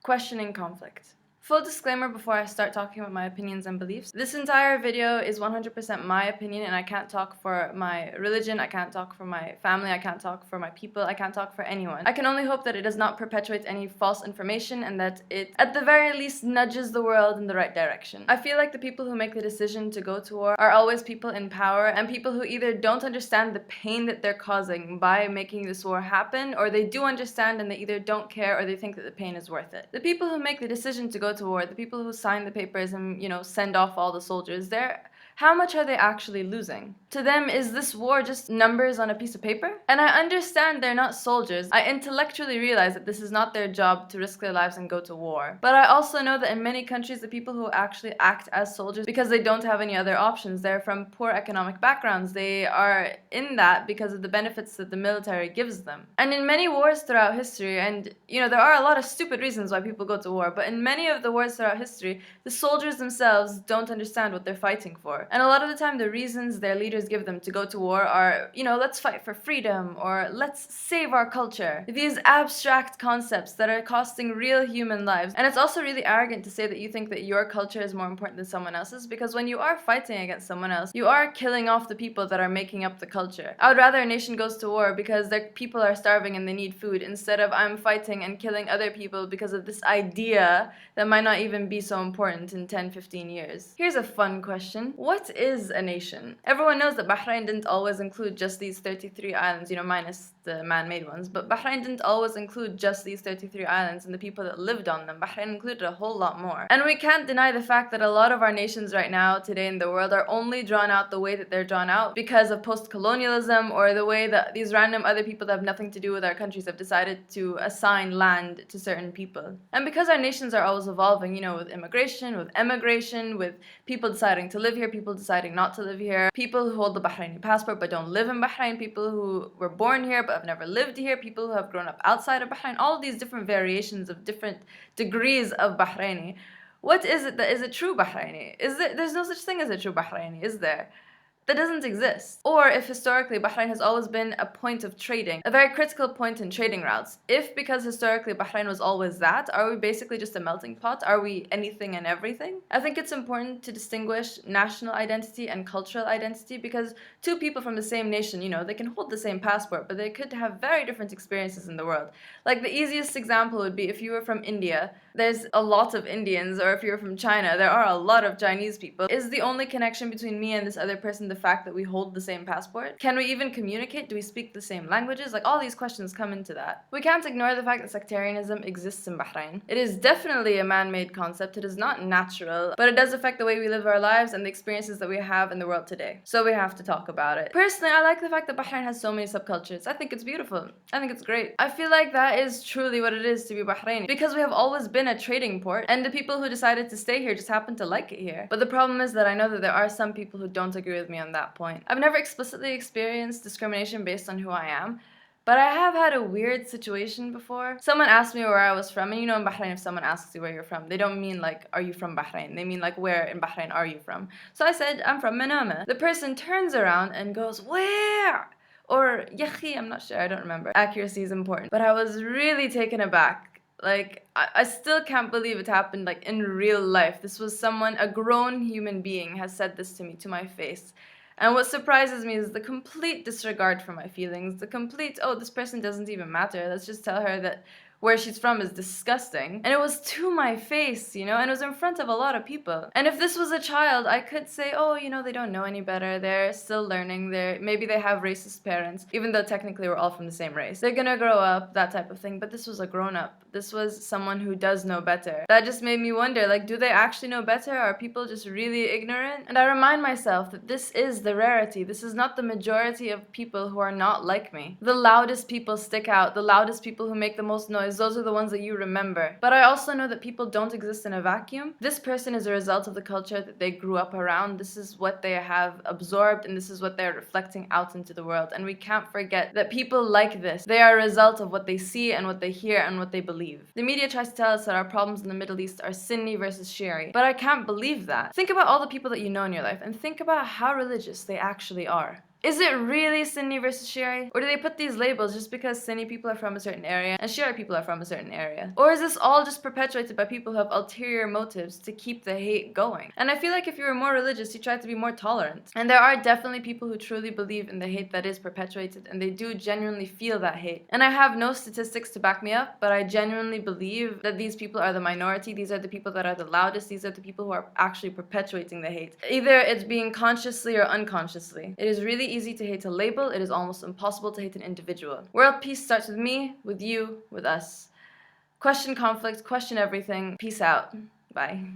questioning conflict. Full disclaimer before I start talking about my opinions and beliefs. This entire video is 100% my opinion, and I can't talk for my religion, I can't talk for my family, I can't talk for my people, I can't talk for anyone. I can only hope that it does not perpetuate any false information and that it, at the very least, nudges the world in the right direction. I feel like the people who make the decision to go to war are always people in power and people who either don't understand the pain that they're causing by making this war happen, or they do understand and they either don't care or they think that the pain is worth it. The people who make the decision to go to war, the people who sign the papers and, send off all the soldiers, how much are they actually losing? To them, is this war just numbers on a piece of paper? And I understand they're not soldiers. I intellectually realize that this is not their job to risk their lives and go to war. But I also know that in many countries, the people who actually act as soldiers because they don't have any other options, they're from poor economic backgrounds, they are in that because of the benefits that the military gives them. And in many wars throughout history, and there are a lot of stupid reasons why people go to war, but in many of the wars throughout history, the soldiers themselves don't understand what they're fighting for. And a lot of the time, the reasons their leaders give them to go to war are, let's fight for freedom, or let's save our culture. These abstract concepts that are costing real human lives. And it's also really arrogant to say that you think that your culture is more important than someone else's, because when you are fighting against someone else, you are killing off the people that are making up the culture. I would rather a nation goes to war because their people are starving and they need food, instead of I'm fighting and killing other people because of this idea that might not even be so important in 10-15 years. Here's a fun question. What is a nation? Everyone knows that Bahrain didn't always include just these 33 islands, minus the man-made ones, but Bahrain didn't always include just these 33 islands and the people that lived on them. Bahrain included a whole lot more. And we can't deny the fact that a lot of our nations right now, today in the world, are only drawn out the way that they're drawn out because of post-colonialism, or the way that these random other people that have nothing to do with our countries have decided to assign land to certain people. And because our nations are always evolving, with immigration, with emigration, with people deciding to live here, people deciding not to live here, people who hold the Bahraini passport but don't live in Bahrain, people who were born here but have never lived here, people who have grown up outside of Bahrain, all of these different variations of different degrees of Bahraini. What is it that is a true Bahraini? There's no such thing as a true Bahraini, is there? That doesn't exist. Or if historically Bahrain has always been a point of trading, a very critical point in trading routes. If because historically Bahrain was always that, are we basically just a melting pot? Are we anything and everything? I think it's important to distinguish national identity and cultural identity, because two people from the same nation, they can hold the same passport, but they could have very different experiences in the world. Like the easiest example would be if you were from India, there's a lot of Indians, or if you're from China, there are a lot of Chinese people. Is the only connection between me and this other person the fact that we hold the same passport? Can we even communicate? Do we speak the same languages? Like, all these questions come into that. We can't ignore the fact that sectarianism exists in Bahrain. It is definitely a man-made concept. It is not natural, but it does affect the way we live our lives and the experiences that we have in the world today. So we have to talk about it. Personally, I like the fact that Bahrain has so many subcultures. I think it's beautiful. I think it's great. I feel like that is truly what it is to be Bahraini, because we have always been a trading port, and the people who decided to stay here just happen to like it here. But the problem is that I know that there are some people who don't agree with me on that point. I've never explicitly experienced discrimination based on who I am, but I have had a weird situation before. Someone asked me where I was from, and in Bahrain, if someone asks you where you're from, they don't mean like, are you from Bahrain? They mean like, where in Bahrain are you from? So I said, I'm from Manama. The person turns around and goes, where? Or, yahi, I'm not sure, I don't remember. Accuracy is important. But I was really taken aback. Like, I still can't believe it happened, like, in real life. This was someone, a grown human being has said this to me, to my face. And what surprises me is the complete disregard for my feelings, the complete, oh, this person doesn't even matter, let's just tell her that where she's from is disgusting. And it was to my face, and it was in front of a lot of people. And if this was a child, I could say, oh, they don't know any better, they're still learning, maybe they have racist parents, even though technically we're all from the same race. They're gonna grow up, that type of thing. But this was a grown-up. This was someone who does know better. That just made me wonder, like, do they actually know better? Are people just really ignorant? And I remind myself that this is the rarity. This is not the majority of people who are not like me. The loudest people stick out, the loudest people who make the most noise, those are the ones that you remember. But I also know that people don't exist in a vacuum. This person is a result of the culture that they grew up around. This is what they have absorbed, and this is what they're reflecting out into the world. And we can't forget that people like this, they are a result of what they see and what they hear and what they believe. The media tries to tell us that our problems in the Middle East are Sunni versus Shia, but I can't believe that. Think about all the people that you know in your life, and think about how religious they actually are. Is it really Sunni versus Shia? Or do they put these labels just because Sunni people are from a certain area and Shia people are from a certain area? Or is this all just perpetuated by people who have ulterior motives to keep the hate going? And I feel like if you were more religious, you tried to be more tolerant. And there are definitely people who truly believe in the hate that is perpetuated, and they do genuinely feel that hate. And I have no statistics to back me up, but I genuinely believe that these people are the minority. These are the people that are the loudest. These are the people who are actually perpetuating the hate. Either it's being consciously or unconsciously. It is really easy to hate a label. It is almost impossible to hate an individual. World peace starts with me, with you, with us. Question conflict, question everything. Peace out. Bye.